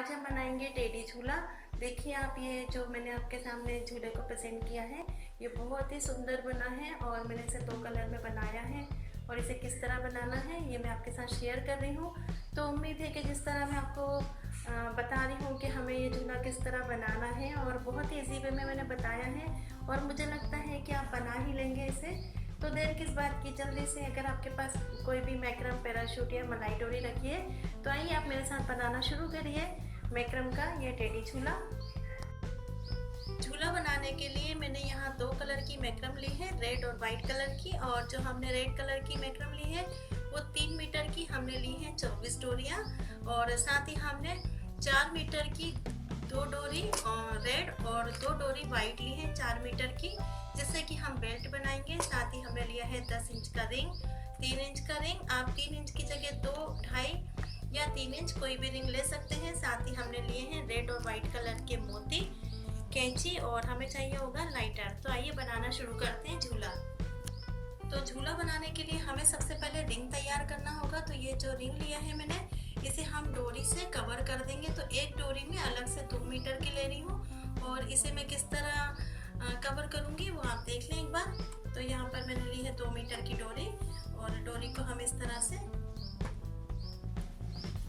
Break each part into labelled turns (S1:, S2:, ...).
S1: आज हम बनाएंगे टेडी झूला। देखिए आप, ये जो मैंने आपके सामने झूले को प्रेजेंट किया है ये बहुत ही सुंदर बना है और मैंने इसे 2 कलर में बनाया है और इसे किस तरह बनाना है ये मैं आपके साथ शेयर कर रही हूँ। तो उम्मीद है कि जिस तरह मैं आपको बता रही हूँ कि हमें ये झूला किस तरह बनाना है और बहुत ही ईजी वे में मैंने बताया है और मुझे लगता है कि आप बना ही लेंगे इसे। तो देर किस बात की, जल्दी से अगर आपके पास कोई भी मैक्रम, पैराशूट या मलाई डोरी रखी है तो आइए आप मेरे साथ बनाना शुरू करिए मैक्रम का ये टेडी झूला। झूला बनाने के लिए मैंने यहाँ 2 कलर की मैक्रम ली है, रेड और वाइट कलर की। और जो हमने रेड कलर की मैक्रम ली है वो 3 मीटर की हमने ली है 24 डोरियाँ और साथ ही हमने 4 मीटर की 2 डोरी और रेड और 2 डोरी वाइट ली है 4 मीटर की, जिससे कि हम बेल्ट बनाएंगे। साथ ही हमने लिया है 10 इंच का रिंग, 3 इंच का रिंग। आप 3 इंच की जगह 2, 2.5 या 3 इंच कोई भी रिंग ले सकते हैं। साथ ही हमने लिए हैं रेड और वाइट कलर के मोती, कैंची और हमें चाहिए होगा लाइटर। तो आइए बनाना शुरू करते हैं झूला। तो झूला बनाने के लिए हमें सबसे पहले रिंग तैयार करना होगा। तो ये जो रिंग लिया है मैंने, इसे हम डोरी से कवर कर देंगे। तो एक डोरी में अलग से 2 मीटर की ले रही हूँ और इसे मैं किस तरह कवर करूँगी वो आप देख लें एक बार। तो यहाँ पर मैंने ली है 2 मीटर की डोरी और डोरी को हम इस तरह से,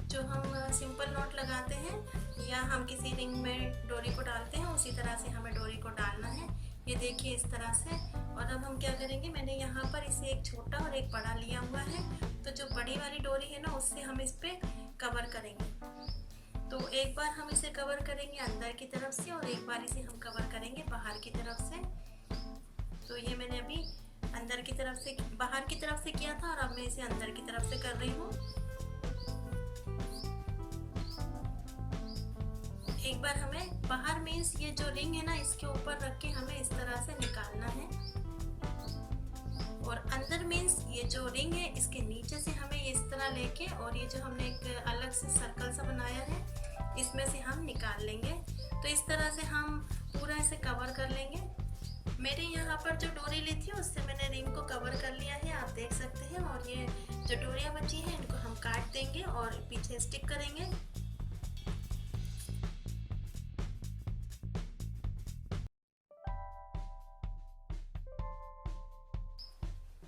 S1: जो हम सिंपल नॉट लगाते हैं या हम किसी रिंग में डोरी को डालते हैं उसी तरह से हमें डोरी को डालना है। ये देखिए इस तरह से। और अब हम क्या करेंगे, मैंने यहाँ पर इसे एक छोटा और एक बड़ा लिया हुआ है। तो जो बड़ी वाली डोरी है ना, उससे हम इस पे कवर करेंगे। तो एक बार हम इसे कवर करेंगे अंदर की तरफ से और एक बार इसे हम कवर करेंगे बाहर की तरफ से। तो ये मैंने अभी अंदर की तरफ से, बाहर की तरफ से किया था और अब मैं इसे अंदर की तरफ से कर रही हूँ। एक बार हमें बाहर में ये जो रिंग है ना, इसके ऊपर रख के हमें इस तरह से निकालना है और अंदर मीन्स ये जो रिंग है इसके नीचे से हमें इस तरह लेके और ये जो हमने एक अलग से सर्कल सा बनाया है इसमें से हम निकाल लेंगे। तो इस तरह से हम पूरा इसे कवर कर लेंगे। मेरे यहाँ पर जो डोरी ली थी उससे मैंने रिंग को कवर कर लिया है, आप देख सकते हैं। और ये जो डोरियाँ बची हैं इनको हम काट देंगे और पीछे स्टिक करेंगे।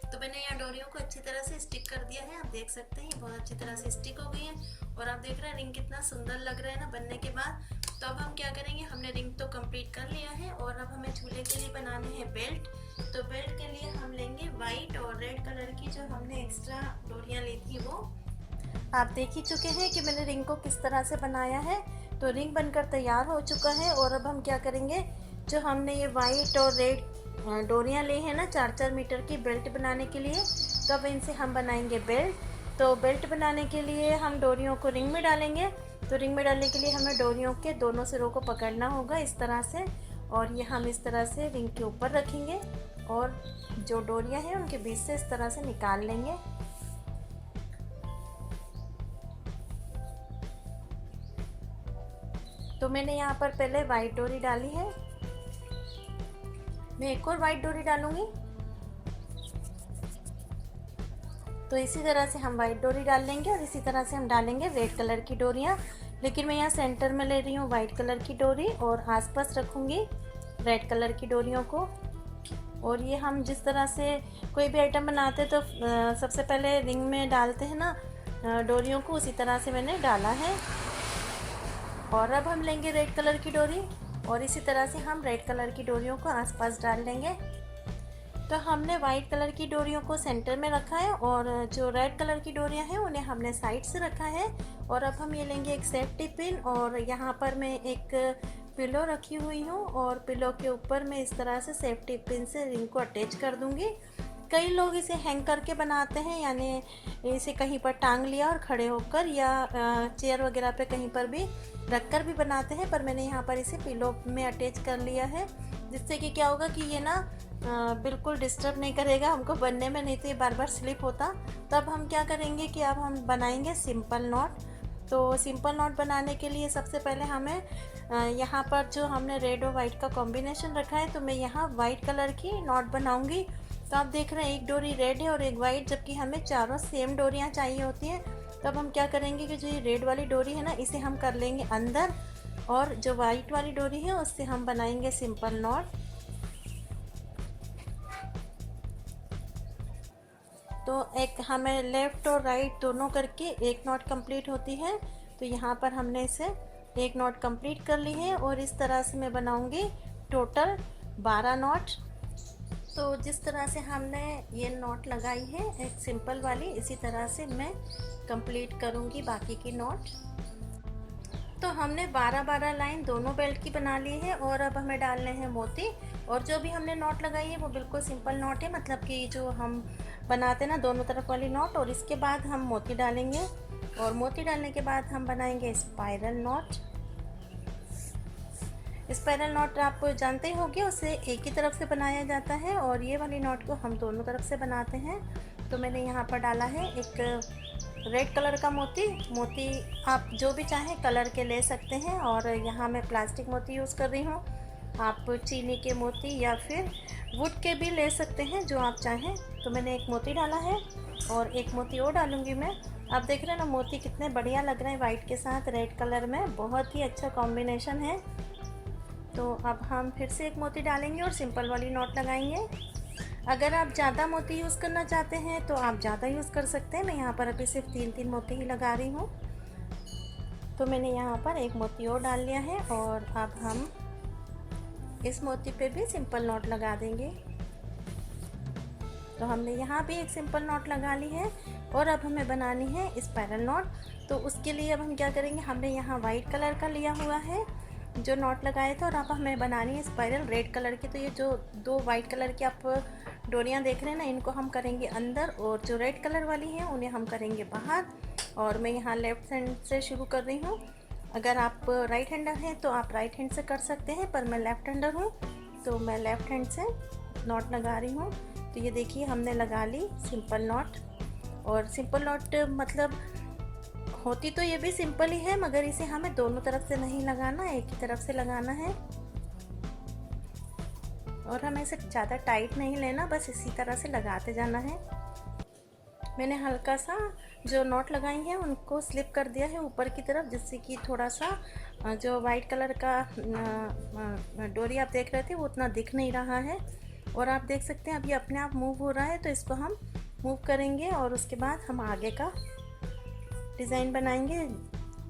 S1: तो मैंने यहाँ डोरियों को अच्छी तरह से स्टिक कर दिया है, आप देख सकते हैं ये बहुत अच्छी तरह से स्टिक हो गई है। और आप देख रहे हैं रिंग कितना सुंदर लग रहा है ना बनने के बाद। तो अब हम क्या करेंगे, हमने रिंग तो कंप्लीट कर लिया है और अब हमें झूले के लिए बनाने हैं बेल्ट। तो बेल्ट के लिए हम लेंगे वाइट और रेड कलर की जो हमने एक्स्ट्रा डोरियाँ ली थी वो। आप देख ही चुके हैं कि मैंने रिंग को किस तरह से बनाया है। तो रिंग बनकर तैयार हो चुका है और अब हम क्या करेंगे, जो हमने ये वाइट और रेड डोरियाँ ली हैं ना 4-4 मीटर की बेल्ट बनाने के लिए, तो अब इनसे हम बनाएंगे बेल्ट। तो बेल्ट बनाने के लिए हम डोरियों को रिंग में डालेंगे। तो रिंग में डालने के लिए हमें डोरियों के दोनों सिरों को पकड़ना होगा इस तरह से और ये हम इस तरह से रिंग के ऊपर रखेंगे और जो डोरियाँ हैं उनके बीच से इस तरह से निकाल लेंगे। तो मैंने यहाँ पर पहले वाइट डोरी डाली है, मैं एक और वाइट डोरी डालूंगी। तो इसी तरह से हम वाइट डोरी डाल लेंगे और इसी तरह से हम डालेंगे रेड कलर की डोरियाँ। लेकिन मैं यहाँ सेंटर में ले रही हूँ वाइट कलर की डोरी और आसपास रखूँगी रेड कलर की डोरियों को। और ये हम जिस तरह से कोई भी आइटम बनाते तो सबसे पहले रिंग में डालते हैं ना डोरियों को, उसी तरह से मैंने डाला है। और अब हम लेंगे रेड कलर की डोरी और इसी तरह से हम रेड कलर की डोरियों को आसपास डाल देंगे। तो हमने वाइट कलर की डोरियों को सेंटर में रखा है और जो रेड कलर की डोरियां हैं उन्हें हमने साइड से रखा है। और अब हम ये लेंगे एक सेफ्टी पिन और यहाँ पर मैं एक पिलो रखी हुई हूँ और पिलो के ऊपर मैं इस तरह से सेफ्टी पिन से रिंग को अटैच कर दूँगी। कई लोग इसे हैंग करके बनाते हैं, यानी इसे कहीं पर टांग लिया और खड़े होकर या चेयर वगैरह पे कहीं पर भी रखकर भी बनाते हैं, पर मैंने यहाँ पर इसे पिलो में अटैच कर लिया है, जिससे कि क्या होगा कि ये ना बिल्कुल डिस्टर्ब नहीं करेगा हमको बनने में, नहीं तो ये बार बार स्लिप होता। तब हम क्या करेंगे कि अब हम बनाएंगे सिंपल नॉट। तो सिंपल नॉट बनाने के लिए सबसे पहले हमें यहाँ पर जो हमने रेड और वाइट का कॉम्बिनेशन रखा है, तो मैं यहाँ वाइट कलर की नॉट बनाऊँगी। तो आप देख रहे हैं एक डोरी रेड है और एक वाइट, जबकि हमें चारों सेम डोरियाँ चाहिए होती हैं। तो अब हम क्या करेंगे कि जो ये रेड वाली डोरी है ना, इसे हम कर लेंगे अंदर, और जो वाइट वाली डोरी है उससे हम बनाएंगे सिंपल नॉट। तो एक हमें लेफ़्ट और राइट दोनों करके एक नॉट कंप्लीट होती है। तो यहाँ पर हमने इसे एक नॉट कंप्लीट कर ली है, और इस तरह से मैं बनाऊंगी टोटल 12 नॉट। तो जिस तरह से हमने ये नॉट लगाई है एक सिंपल वाली, इसी तरह से मैं कंप्लीट करूँगी बाकी की नॉट। तो हमने 12-12 लाइन दोनों बेल्ट की बना ली है, और अब हमें डालने हैं मोती। और जो भी हमने नॉट लगाई है वो बिल्कुल सिंपल नॉट है, मतलब कि जो हम बनाते हैं ना दोनों तरफ वाली नॉट। और इसके बाद हम मोती डालेंगे, और मोती डालने के बाद हम बनाएंगे स्पाइरल नॉट। स्पाइरल नॉट आप जानते ही होंगे, उसे एक ही तरफ से बनाया जाता है, और ये वाली नॉट को हम दोनों तरफ से बनाते हैं। तो मैंने यहाँ पर डाला है एक रेड कलर का मोती। मोती आप जो भी चाहें कलर के ले सकते हैं, और यहाँ मैं प्लास्टिक मोती यूज़ कर रही हूँ। आप चीनी के मोती या फिर वुड के भी ले सकते हैं, जो आप चाहें। तो मैंने एक मोती डाला है, और एक मोती और डालूँगी मैं। आप देख रहे हैं ना मोती कितने बढ़िया लग रहे हैं वाइट के साथ रेड कलर में, बहुत ही अच्छा कॉम्बिनेशन है। तो अब हम फिर से एक मोती डालेंगे और सिंपल वाली नॉट लगाएंगे। अगर आप ज़्यादा मोती यूज़ करना चाहते हैं तो आप ज़्यादा यूज़ कर सकते हैं। मैं यहाँ पर अभी सिर्फ 3-3 मोती ही लगा रही हूँ। तो मैंने यहाँ पर एक मोती और डाल लिया है, और अब हम इस मोती पे भी सिंपल नॉट लगा देंगे। तो हमने यहाँ भी एक सिंपल नॉट लगा ली है, और अब हमें बनानी है स्पाइरल नॉट। तो उसके लिए अब हम क्या करेंगे, हमने यहाँ वाइट कलर का लिया हुआ है जो नॉट लगाए थे, और अब हमें बनानी है स्पाइरल रेड कलर की। तो ये जो दो वाइट कलर की आप डोरियाँ देख रहे हैं ना, इनको हम करेंगे अंदर, और जो रेड कलर वाली हैं उन्हें हम करेंगे बाहर। और मैं यहाँ लेफ़्ट हैंड से शुरू कर रही हूँ। अगर आप राइट हैंडर हैं तो आप राइट हैंड से कर सकते हैं, पर मैं लेफ़्ट हैंडर हूँ तो मैं लेफ़्ट हैंड से नॉट लगा रही हूँ। तो ये देखिए हमने लगा ली सिंपल नॉट। और सिंपल नॉट मतलब होती तो ये भी सिंपल ही है, मगर इसे हमें दोनों तरफ से नहीं लगाना, एक ही तरफ से लगाना है। और हमें इसे ज़्यादा टाइट नहीं लेना, बस इसी तरह से लगाते जाना है। मैंने हल्का सा जो नॉट लगाई हैं उनको स्लिप कर दिया है ऊपर की तरफ, जिससे कि थोड़ा सा जो वाइट कलर का डोरी आप देख रहे थे वो उतना दिख नहीं रहा है। और आप देख सकते हैं अभी अपने आप मूव हो रहा है, तो इसको हम मूव करेंगे, और उसके बाद हम आगे का डिज़ाइन बनाएंगे।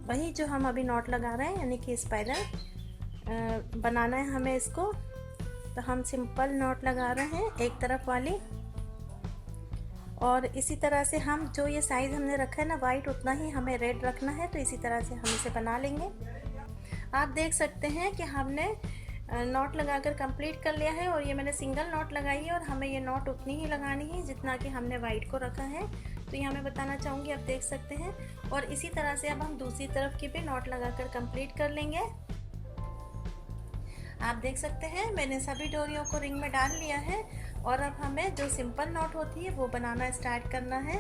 S1: वही जो हम अभी नॉट लगा रहे हैं, यानी कि स्पाइरल बनाना है हमें इसको। तो हम सिंपल नॉट लगा रहे हैं एक तरफ वाली, और इसी तरह से हम जो ये साइज़ हमने रखा है ना वाइट, उतना ही हमें रेड रखना है। तो इसी तरह से हम इसे बना लेंगे। आप देख सकते हैं कि हमने नॉट लगाकर कंप्लीट कर लिया है, और ये मैंने सिंगल नॉट लगाई है, और हमें ये नॉट उतनी ही लगानी है जितना कि हमने वाइट को रखा है। तो यहाँ मैं बताना चाहूँगी, आप देख सकते हैं। और इसी तरह से अब हम दूसरी तरफ की भी नॉट लगाकर कंप्लीट कर लेंगे। आप देख सकते हैं मैंने सभी डोरियों को रिंग में डाल लिया है, और अब हमें जो सिंपल नॉट होती है वो बनाना स्टार्ट करना है।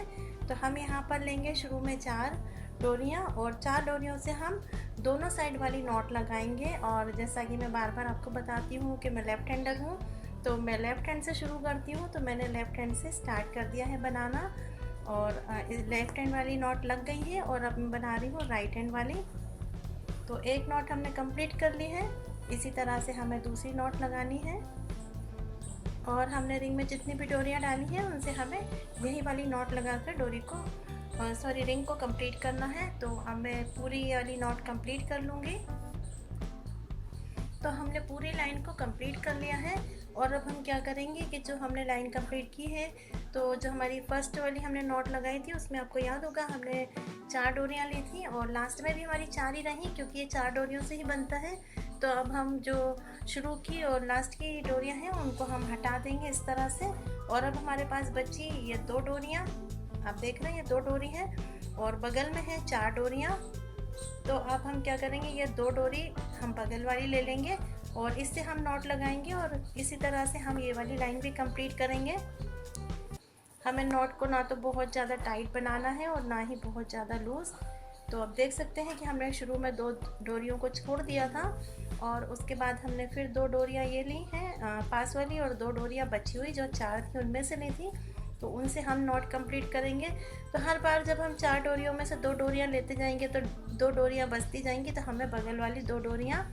S1: तो हम यहाँ पर लेंगे शुरू में 4 डोरियाँ, और 4 डोरियों से हम दोनों साइड वाली नॉट लगाएंगे। और जैसा कि मैं बार बार आपको बताती हूँ कि मैं लेफ़्ट हैंडर हूँ, तो मैं लेफ़्ट हैंड से शुरू करती हूँ। तो मैंने लेफ़्ट हैंड से स्टार्ट कर दिया है बनाना, और लेफ़्ट हैंड वाली नॉट लग गई है, और अब मैं बना रही हूँ राइट हैंड वाली। तो एक नॉट हमने कंप्लीट कर ली है। इसी तरह से हमें दूसरी नॉट लगानी है, और हमने रिंग में जितनी भी डोरियाँ डाली हैं उनसे हमें यही वाली नॉट लगाकर डोरी को रिंग को कंप्लीट करना है। तो अब मैं पूरी वाली नॉट कंप्लीट कर लूँगी। तो हमने पूरी लाइन को कंप्लीट कर लिया है, और अब हम क्या करेंगे कि जो हमने लाइन कंप्लीट की है, तो जो हमारी फर्स्ट वाली हमने नॉट लगाई थी उसमें आपको याद होगा हमने 4 डोरियाँ ली थी, और लास्ट में भी हमारी 4 ही रही, क्योंकि ये 4 डोरियों से ही बनता है। तो अब हम जो शुरू की और लास्ट की डोरियाँ हैं उनको हम हटा देंगे इस तरह से, और अब हमारे पास बची ये 2 डोरियाँ। आप देख रहे हैं ये 2 डोरी हैं, और बगल में है 4 डोरियाँ। तो अब हम क्या करेंगे, ये 2 डोरी हम बगल वाली ले लेंगे, और इससे हम नॉट लगाएंगे, और इसी तरह से हम ये वाली लाइन भी कंप्लीट करेंगे। हमें नॉट को ना तो बहुत ज़्यादा टाइट बनाना है और ना ही बहुत ज़्यादा लूज़। तो अब देख सकते हैं कि हमने शुरू में 2 डोरियों को छोड़ दिया था, और उसके बाद हमने फिर 2 डोरियाँ ये ली हैं पास वाली, और 2 डोरियाँ बची हुई जो 4 थी उनमें से ली थी। तो उनसे हम नॉट कंप्लीट करेंगे। तो हर बार जब हम 4 डोरियों में से 2 डोरियाँ लेते जाएंगे तो 2 डोरियाँ बचती जाएंगी, तो हमें बगल वाली 2 डोरियाँ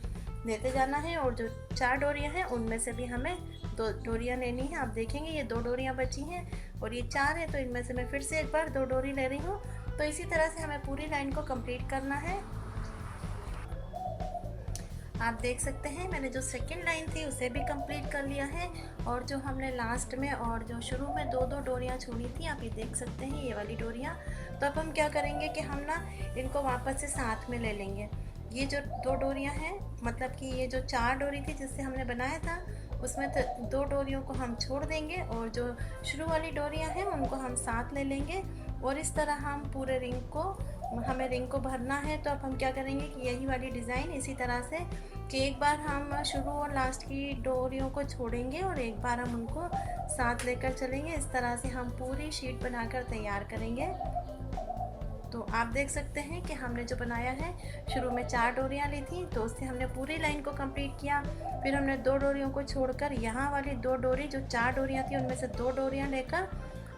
S1: लेते जाना है, और जो 4 डोरियाँ हैं उनमें से भी हमें 2 डोरियाँ लेनी है। आप देखेंगे ये 2 डोरियाँ बची हैं और ये 4 है, तो इनमें से मैं फिर से एक बार 2 डोरी ले रही हूँ। तो इसी तरह से हमें पूरी लाइन को कंप्लीट करना है। आप देख सकते हैं मैंने जो सेकंड लाइन थी उसे भी कंप्लीट कर लिया है, और जो हमने लास्ट में और जो शुरू में 2-2 डोरियाँ छोड़ी थी, आप ये देख सकते हैं ये वाली डोरियाँ। तो अब हम क्या करेंगे कि हम ना इनको वापस से साथ में ले लेंगे। ये जो 2 डोरियाँ हैं, मतलब कि ये जो 4 डोरी थी जिससे हमने बनाया था, उसमें 2 डोरियों को हम छोड़ देंगे और जो शुरू वाली डोरियाँ हैं उनको हम साथ ले लेंगे, और इस तरह हम पूरे रिंग को हमें रिंग को भरना है। तो अब हम क्या करेंगे कि यही वाली डिज़ाइन इसी तरह से कि एक बार हम शुरू और लास्ट की डोरियों को छोड़ेंगे और एक बार हम उनको साथ लेकर चलेंगे। इस तरह से हम पूरी शीट बनाकर तैयार करेंगे। तो आप देख सकते हैं कि हमने जो बनाया है, शुरू में 4 डोरियाँ ली थी, तो उससे हमने पूरी लाइन को कंप्लीट किया। फिर हमने 2 डोरियों को छोड़कर यहाँ वाली 2 डोरी, जो 4 डोरियाँ थी उनमें से 2 डोरियाँ लेकर,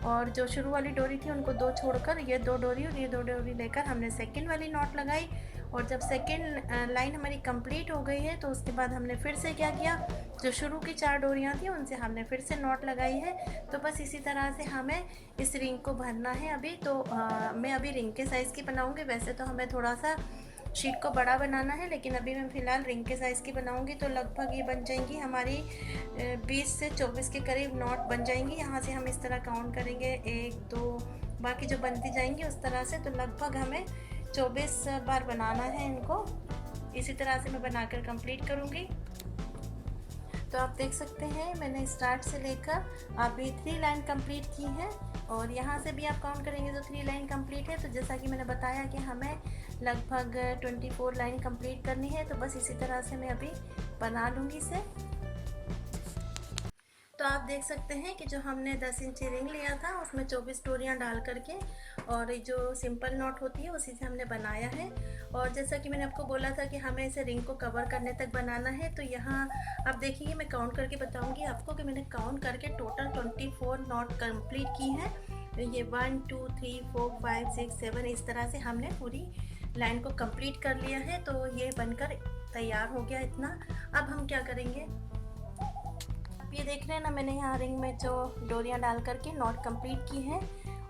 S1: और जो शुरू वाली डोरी थी उनको 2 छोड़कर ये 2 डोरी और ये 2 डोरी लेकर हमने सेकंड वाली नॉट लगाई। और जब सेकंड लाइन हमारी कंप्लीट हो गई है, तो उसके बाद हमने फिर से क्या किया, जो शुरू की 4 डोरियाँ थी उनसे हमने फिर से नॉट लगाई है। तो बस इसी तरह से हमें इस रिंग को भरना है। अभी तो मैं अभी रिंग के साइज़ की बनाऊँगी। वैसे तो हमें थोड़ा सा शीट को बड़ा बनाना है, लेकिन अभी मैं फ़िलहाल रिंग के साइज़ की बनाऊंगी। तो लगभग ये बन जाएंगी हमारी 20 से 24 के करीब नॉट बन जाएंगी। यहाँ से हम इस तरह काउंट करेंगे 1 2, बाकी जो बनती जाएंगी उस तरह से। तो लगभग हमें 24 बार बनाना है इनको। इसी तरह से मैं बनाकर कंप्लीट करूँगी। तो आप देख सकते हैं मैंने स्टार्ट से लेकर अभी 3 लाइन कंप्लीट की है, और यहाँ से भी आप काउंट करेंगे तो 3 लाइन कंप्लीट है। तो जैसा कि मैंने बताया कि हमें लगभग 24 लाइन कंप्लीट करनी है। तो बस इसी तरह से मैं अभी बना लूँगी इसे। तो आप देख सकते हैं कि जो हमने 10 इंची रिंग लिया था उसमें 24 डोरियाँ डाल करके, और जो सिंपल नॉट होती है उसी से हमने बनाया है। और जैसा कि मैंने आपको बोला था कि हमें इसे रिंग को कवर करने तक बनाना है। तो यहाँ आप देखिए मैं काउंट करके बताऊंगी आपको कि मैंने काउंट करके टोटल 24 नॉट कंप्लीट की है। ये 1 2 3 4 5 6 7 इस तरह से हमने पूरी लाइन को कंप्लीट कर लिया है। तो ये बनकर तैयार हो गया इतना। अब हम क्या करेंगे, ये देख रहे हैं ना, मैंने यहाँ रिंग में जो डोरियाँ डाल करके नॉट कंप्लीट की है।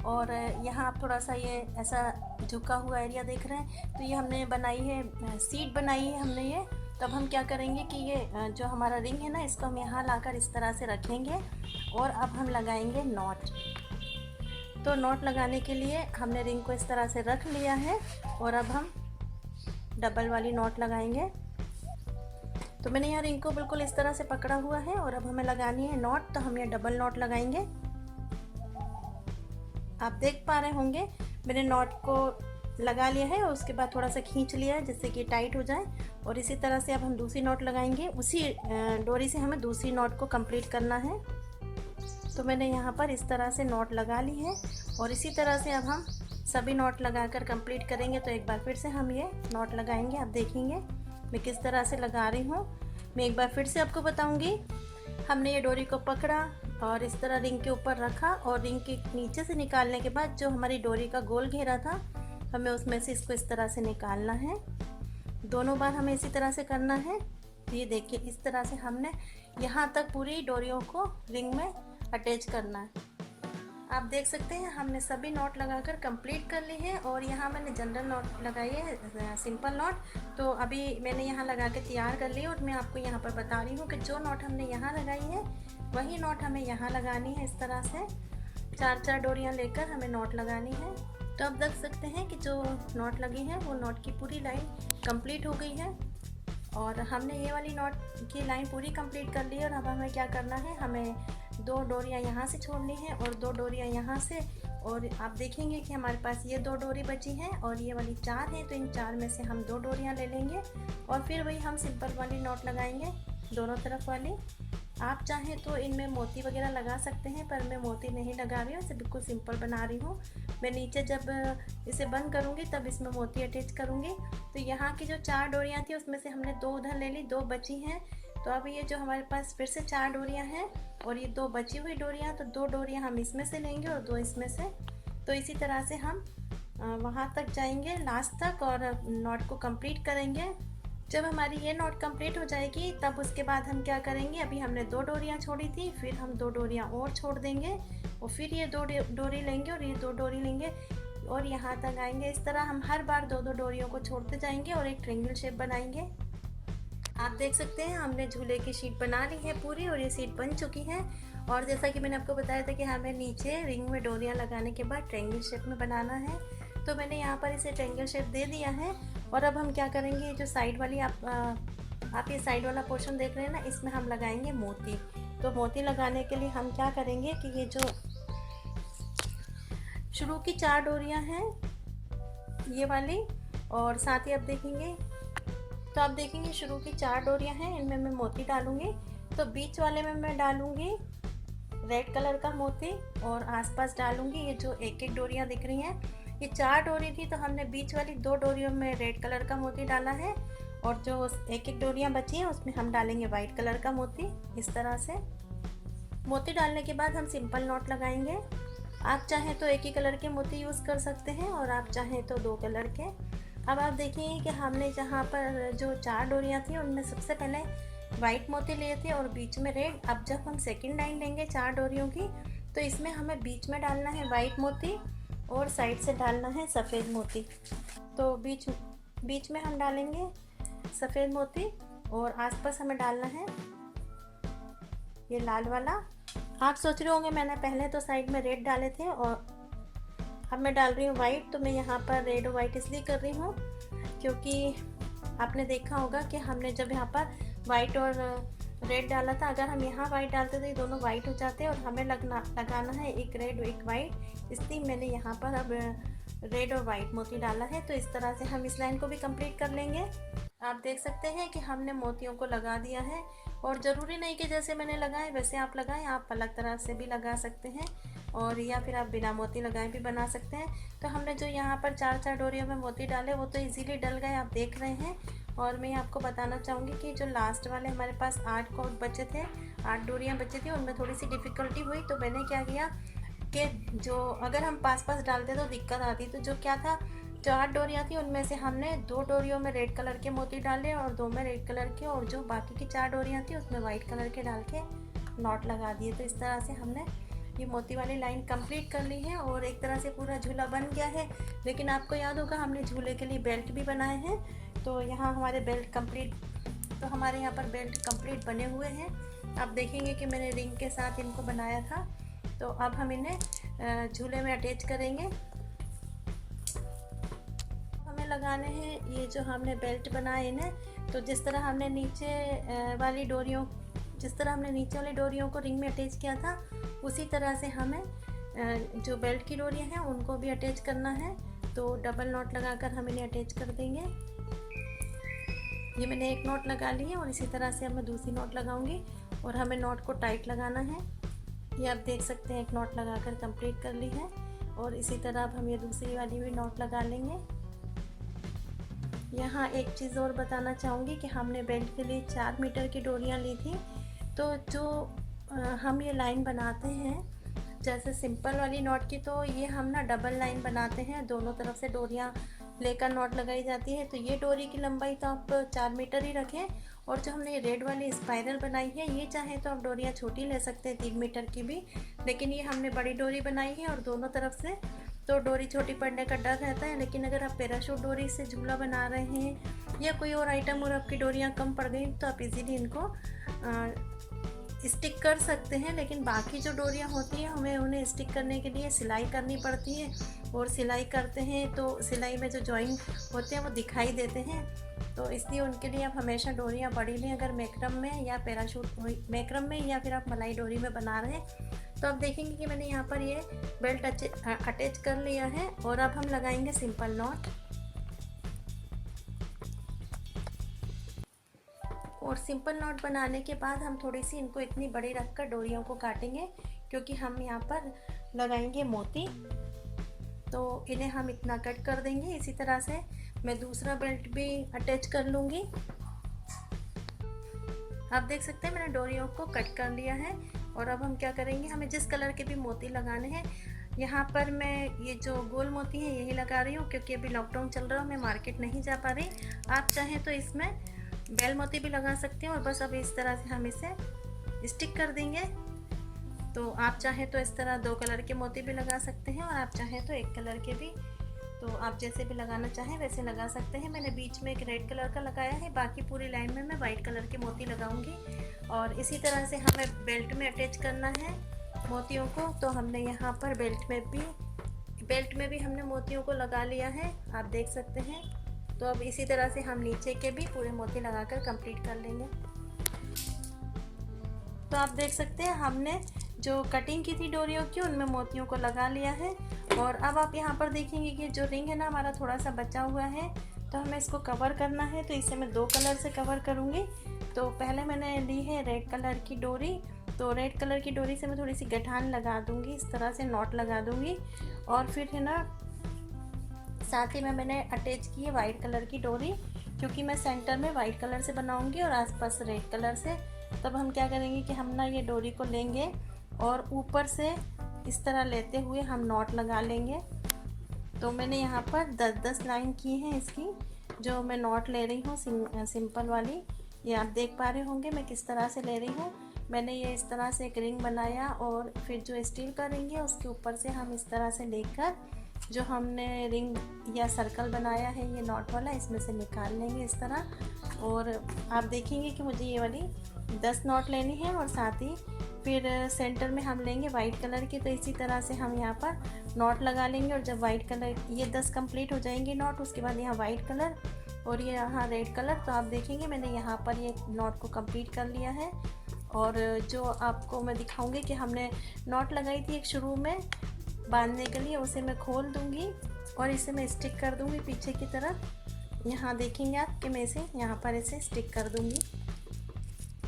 S1: और यहाँ आप थोड़ा सा ये ऐसा झुका हुआ एरिया देख रहे हैं, तो ये हमने बनाई है, सीट बनाई है हमने ये। तब हम क्या करेंगे कि ये जो हमारा रिंग है ना, इसको हम यहाँ लाकर इस तरह से रखेंगे, और अब हम लगाएंगे नॉट। तो नॉट लगाने के लिए हमने रिंग को इस तरह से रख लिया है, और अब हम डबल वाली नॉट लगाएंगे। तो मैंने यहाँ रिंग को बिल्कुल इस तरह से पकड़ा हुआ है, और अब हमें लगानी है नॉट। तो हम ये डबल नॉट लगाएंगे। आप देख पा रहे होंगे मैंने नॉट को लगा लिया है, और उसके बाद थोड़ा सा खींच लिया है जिससे कि टाइट हो जाए। और इसी तरह से अब हम दूसरी नॉट लगाएंगे। उसी डोरी से हमें दूसरी नॉट को कंप्लीट करना है। तो मैंने यहाँ पर इस तरह से नॉट लगा ली है, और इसी तरह से अब हम सभी नॉट लगाकर कंप्लीट करेंगे। तो एक बार फिर से हम ये नॉट लगाएंगे। आप देखेंगे मैं किस तरह से लगा रही हूँ। मैं एक बार फिर से आपको बताऊंगी। हमने ये डोरी को पकड़ा और इस तरह रिंग के ऊपर रखा, और रिंग के नीचे से निकालने के बाद जो हमारी डोरी का गोल घेरा था, हमें उसमें से इसको इस तरह से निकालना है। दोनों बार हमें इसी तरह से करना है। ये देखिए इस तरह से हमने यहाँ तक पूरी डोरियों को रिंग में अटैच करना है। आप देख सकते हैं हमने सभी नॉट लगाकर कंप्लीट कर ली है, और यहाँ मैंने जनरल नॉट लगाई है, सिंपल नॉट। तो अभी मैंने यहाँ लगा के तैयार कर ली, और मैं आपको यहाँ पर बता रही हूँ कि जो नॉट हमने यहाँ लगाई है वही नॉट हमें यहाँ लगानी है। इस तरह से 4-4 डोरियाँ लेकर हमें नॉट लगानी है। तो आप देख सकते हैं कि जो नॉट लगी है वो नॉट की पूरी लाइन कंप्लीट हो गई है, और हमने ये वाली नॉट की लाइन पूरी कंप्लीट कर ली है। और अब हमें क्या करना है, हमें 2 डोरियाँ यहाँ से छोड़नी है और 2 डोरियाँ यहाँ से। और आप देखेंगे कि हमारे पास ये 2 डोरी बची हैं और ये वाली 4 हैं। तो इन 4 में से हम 2 डोरियाँ ले लेंगे, और फिर वही हम सिंपल वाली नॉट लगाएंगे दोनों तरफ वाली। आप चाहें तो इनमें मोती वगैरह लगा सकते हैं, पर मैं मोती नहीं लगा रही हूँ, इसे बिल्कुल सिंपल बना रही हूँ। मैं नीचे जब इसे बंद करूँगी तब इसमें मोती अटैच करूँगी। तो यहाँ की जो 4 डोरियाँ थी उसमें से हमने 2 उधर ले ली, 2 बची हैं। तो अब ये जो हमारे पास फिर से 4 डोरियां हैं और ये 2 बची हुई डोरियां, तो 2 डोरियां हम इसमें से लेंगे और 2 इसमें से। तो इसी तरह से हम वहाँ तक जाएंगे लास्ट तक और नॉट को कंप्लीट करेंगे। जब हमारी ये नॉट कंप्लीट हो जाएगी तब उसके बाद हम क्या करेंगे, अभी हमने 2 डोरियां छोड़ी थी, फिर हम 2 डोरियां और छोड़ देंगे और फिर ये 2 डोरी लेंगे और ये 2 डोरी लेंगे और यहाँ तक आएंगे। इस तरह हम हर बार 2-2 डोरियों को छोड़ते जाएंगे और एक ट्रायंगल शेप बनाएंगे। आप देख सकते हैं हमने झूले की शीट बना ली है पूरी और ये शीट बन चुकी है। और जैसा कि मैंने आपको बताया था कि हमें नीचे रिंग में डोरियां लगाने के बाद ट्रायंगल शेप में बनाना है, तो मैंने यहाँ पर इसे ट्रायंगल शेप दे दिया है। और अब हम क्या करेंगे, जो साइड वाली आप ये साइड वाला पोर्शन देख रहे हैं ना, इसमें हम लगाएंगे मोती। तो मोती लगाने के लिए हम क्या करेंगे कि ये जो शुरू की 4 डोरियां हैं ये वाली, और साथ ही आप देखेंगे, तो आप देखेंगे शुरू की 4 डोरियां हैं, इनमें मैं मोती डालूंगी। तो बीच वाले में मैं डालूंगी रेड कलर का मोती और आसपास डालूंगी ये जो एक एक डोरियां दिख रही हैं। ये 4 डोरी थी तो हमने बीच वाली 2 डोरियों में रेड कलर का मोती डाला है और जो एक एक डोरियां बची हैं उसमें हम डालेंगे वाइट कलर का मोती। इस तरह से मोती डालने के बाद हम सिंपल नॉट लगाएंगे। आप चाहें तो एक ही कलर के मोती यूज़ कर सकते हैं और आप चाहें तो 2 कलर के। अब आप देखेंगे कि हमने जहाँ पर जो 4 डोरियाँ थी उनमें सबसे पहले वाइट मोती लिए थे और बीच में रेड। अब जब हम सेकंड लाइन लेंगे 4 डोरियों की, तो इसमें हमें बीच में डालना है वाइट मोती और साइड से डालना है सफ़ेद मोती। तो बीच में हम डालेंगे सफ़ेद मोती और आसपास हमें डालना है ये लाल वाला। आप सोच रहे होंगे मैंने पहले तो साइड में रेड डाले थे और अब मैं डाल रही हूँ वाइट। तो मैं यहाँ पर रेड और वाइट इसलिए कर रही हूँ क्योंकि आपने देखा होगा कि हमने जब यहाँ पर वाइट और रेड डाला था, अगर हम यहाँ वाइट डालते तो ये दोनों वाइट हो जाते और हमें लगाना है एक रेड और एक वाइट, इसलिए मैंने यहाँ पर अब रेड और वाइट मोती डाला है। तो इस तरह से हम इस लाइन को भी कंप्लीट कर लेंगे। आप देख सकते हैं कि हमने मोतियों को लगा दिया है और ज़रूरी नहीं कि जैसे मैंने लगाए वैसे आप लगाएं, आप अलग तरह से भी लगा सकते हैं और या फिर आप बिना मोती लगाए भी बना सकते हैं। तो हमने जो यहाँ पर 4-4 डोरियों में मोती डाले वो तो इजीली डल गए, आप देख रहे हैं। और मैं आपको बताना चाहूँगी कि जो लास्ट वाले हमारे पास 8 कॉर्ड बचे थे, 8 डोरियाँ बची थी, उनमें थोड़ी सी डिफ़िकल्टी हुई। तो मैंने क्या किया कि जो अगर हम पास डालते तो दिक्कत आती। तो जो क्या था, जो 8 डोरियाँ थी उनमें से हमने 2 डोरियों में रेड कलर के मोती डाले और 2 में रेड कलर के, और जो बाकी की 4 डोरियाँ थी उसमें वाइट कलर के डाल के नॉट लगा दिए। तो इस तरह से हमने ये मोती वाली लाइन कंप्लीट कर ली है और एक तरह से पूरा झूला बन गया है। लेकिन आपको याद होगा हमने झूले के लिए बेल्ट भी बनाए हैं, तो यहाँ हमारे बेल्ट कंप्लीट, तो हमारे यहाँ पर बेल्ट कंप्लीट बने हुए हैं। आप देखेंगे कि मैंने रिंग के साथ इनको बनाया था। तो अब हम इन्हें झूले में अटैच करेंगे। हमें लगाने हैं ये जो हमने बेल्ट बनाए इन्हें, तो जिस तरह हमने नीचे वाली डोरियों को रिंग में अटैच किया था, उसी तरह से हमें जो बेल्ट की डोरियां हैं उनको भी अटैच करना है। तो डबल नॉट लगाकर हम इन्हें अटैच कर देंगे। ये मैंने एक नॉट लगा ली है और इसी तरह से अब मैं दूसरी नॉट लगाऊंगी और हमें नॉट को टाइट लगाना है। ये आप देख सकते हैं एक नॉट लगाकर कंप्लीट कर ली है और इसी तरह अब हम ये दूसरी वाली भी नॉट लगा लेंगे। यहाँ एक चीज़ और बताना चाहूँगी कि हमने बेल्ट के लिए 4 मीटर की डोरियाँ ली थी। तो जो हम ये लाइन बनाते हैं जैसे सिंपल वाली नॉट की, तो ये हम ना डबल लाइन बनाते हैं, दोनों तरफ से डोरियाँ लेकर नॉट लगाई जाती है। तो ये डोरी की लंबाई तो आप 4 मीटर ही रखें, और जो हमने ये रेड वाली स्पाइरल बनाई है ये चाहे तो आप डोरियाँ छोटी ले सकते हैं 3 मीटर की भी, लेकिन ये हमने बड़ी डोरी बनाई है और दोनों तरफ से तो डोरी छोटी पड़ने का डर रहता है। लेकिन अगर आप पैराशूट डोरी से झूला बना रहे हैं या कोई और आइटम और आपकी डोरियाँ कम पड़ गई तो आप इजीली इनको स्टिक कर सकते हैं। लेकिन बाकी जो डोरियाँ होती हैं हमें उन्हें स्टिक करने के लिए सिलाई करनी पड़ती है, और सिलाई करते हैं तो सिलाई में जो जॉइंट होते हैं वो दिखाई देते हैं। तो इसलिए उनके लिए आप हमेशा डोरियाँ बड़ी लें अगर मैक्रम में या मैक्रम में या फिर आप मलाई डोरी में बना रहे हैं। तो आप देखेंगे कि मैंने यहाँ पर ये बेल्ट अटैच कर लिया है और अब हम लगाएंगे सिंपल नॉट। और सिंपल नॉट बनाने के बाद हम थोड़ी सी इनको इतनी बड़ी रखकर डोरियों को काटेंगे, क्योंकि हम यहाँ पर लगाएंगे मोती। तो इन्हें हम इतना कट कर देंगे। इसी तरह से मैं दूसरा बेल्ट भी अटैच कर लूँगी। आप देख सकते हैं मैंने डोरियों को कट कर लिया है। और अब हम क्या करेंगे, हमें जिस कलर के भी मोती लगाने हैं, यहाँ पर मैं ये जो गोल मोती है यही लगा रही हूँ क्योंकि अभी लॉकडाउन चल रहा है, मैं मार्केट नहीं जा पा रही। आप चाहें तो इसमें बेल मोती भी लगा सकते हैं। और बस अब इस तरह से हम इसे स्टिक कर देंगे। तो आप चाहें तो इस तरह 2 कलर के मोती भी लगा सकते हैं, और आप चाहें तो 1 कलर के भी, तो आप जैसे भी लगाना चाहें वैसे लगा सकते हैं। मैंने बीच में एक रेड कलर का लगाया है, बाकी पूरी लाइन में मैं वाइट कलर के मोती लगाऊंगी। और इसी तरह से हमें बेल्ट में अटैच करना है मोतियों को। तो हमने यहाँ पर बेल्ट में भी हमने मोतियों को लगा लिया है, आप देख सकते हैं। तो अब इसी तरह से हम नीचे के भी पूरे मोती लगाकर कंप्लीट कर लेंगे। तो आप देख सकते हैं हमने जो कटिंग की थी डोरियों की उनमें मोतियों को लगा लिया है। और अब आप यहाँ पर देखेंगे कि जो रिंग है ना हमारा थोड़ा सा बचा हुआ है, तो हमें इसको कवर करना है। तो इसे मैं 2 कलर से कवर करूँगी। तो पहले मैंने ली है रेड कलर की डोरी। तो रेड कलर की डोरी से मैं थोड़ी सी गठान लगा दूँगी, इस तरह से नॉट लगा दूँगी। और फिर है ना साथ ही में मैंने अटैच की है वाइट कलर की डोरी, क्योंकि मैं सेंटर में वाइट कलर से बनाऊँगी और आसपास रेड कलर से। तब हम क्या करेंगे कि हम ना ये डोरी को लेंगे और ऊपर से इस तरह लेते हुए हम नॉट लगा लेंगे। तो मैंने यहाँ पर 10-10 लाइन की हैं इसकी, जो मैं नॉट ले रही हूँ सिंपल वाली। ये आप देख पा रहे होंगे मैं किस तरह से ले रही हूँ। मैंने ये इस तरह से एक रिंग बनाया, और फिर जो स्टील का रिंग है उसके ऊपर से हम इस तरह से लेकर जो हमने रिंग या सर्कल बनाया है ये नॉट वाला, इसमें से निकाल लेंगे इस तरह। और आप देखेंगे कि मुझे ये वाली 10 नॉट लेनी है, और साथ ही फिर सेंटर में हम लेंगे वाइट कलर की। तो इसी तरह से हम यहाँ पर नॉट लगा लेंगे। और जब वाइट कलर ये 10 कंप्लीट हो जाएंगे नॉट, उसके बाद यहाँ वाइट कलर और ये यहाँ रेड कलर। तो आप देखेंगे मैंने यहाँ पर ये नॉट को कंप्लीट कर लिया है। और जो आपको मैं दिखाऊंगी कि हमने नॉट लगाई थी एक शुरू में बांधने के लिए, उसे मैं खोल दूँगी और इसे मैं स्टिक कर दूँगी पीछे की तरफ। यहाँ देखेंगे आप कि मैं इसे यहाँ पर इसे स्टिक कर दूँगी।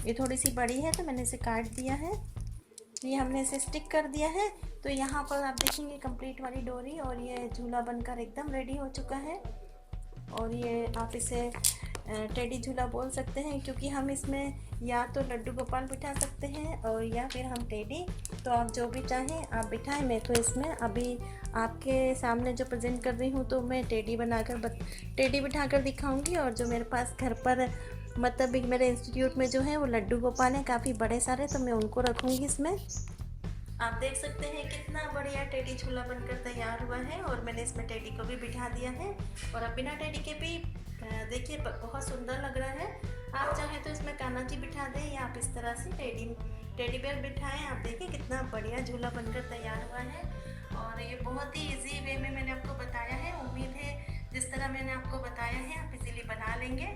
S1: ये थोड़ी सी बड़ी है तो मैंने इसे काट दिया है। ये हमने इसे स्टिक कर दिया है। तो यहाँ पर आप देखेंगे कंप्लीट वाली डोरी, और ये झूला बनकर एकदम रेडी हो चुका है। और ये आप इसे टेडी झूला बोल सकते हैं, क्योंकि हम इसमें या तो लड्डू गोपाल बिठा सकते हैं और या फिर हम टेडी, तो आप जो भी चाहें आप बिठाएं। मैं तो इसमें अभी आपके सामने जो प्रेजेंट कर रही हूँ तो मैं टेडी बिठाकर दिखाऊंगी। और जो मेरे पास घर पर मतलब मेरे इंस्टीट्यूट में जो है वो लड्डू गोपाल हैं काफ़ी बड़े सारे, तो मैं उनको रखूँगी इसमें। आप देख सकते हैं कितना बढ़िया टेडी झूला बनकर तैयार हुआ है। और मैंने इसमें टेडी को भी बिठा दिया है, और अब बिना टेडी के भी देखिए बहुत सुंदर लग रहा है। आप चाहें तो इसमें कान्हा जी बिठा दें, या आप इस तरह से टेडी बेयर बिठाएं। आप देखिए कितना बढ़िया झूला बनकर तैयार हुआ है। और ये बहुत ही इजी वे में मैंने आपको बताया है। उम्मीद है जिस तरह मैंने आपको बताया है आप इजीली बना लेंगे।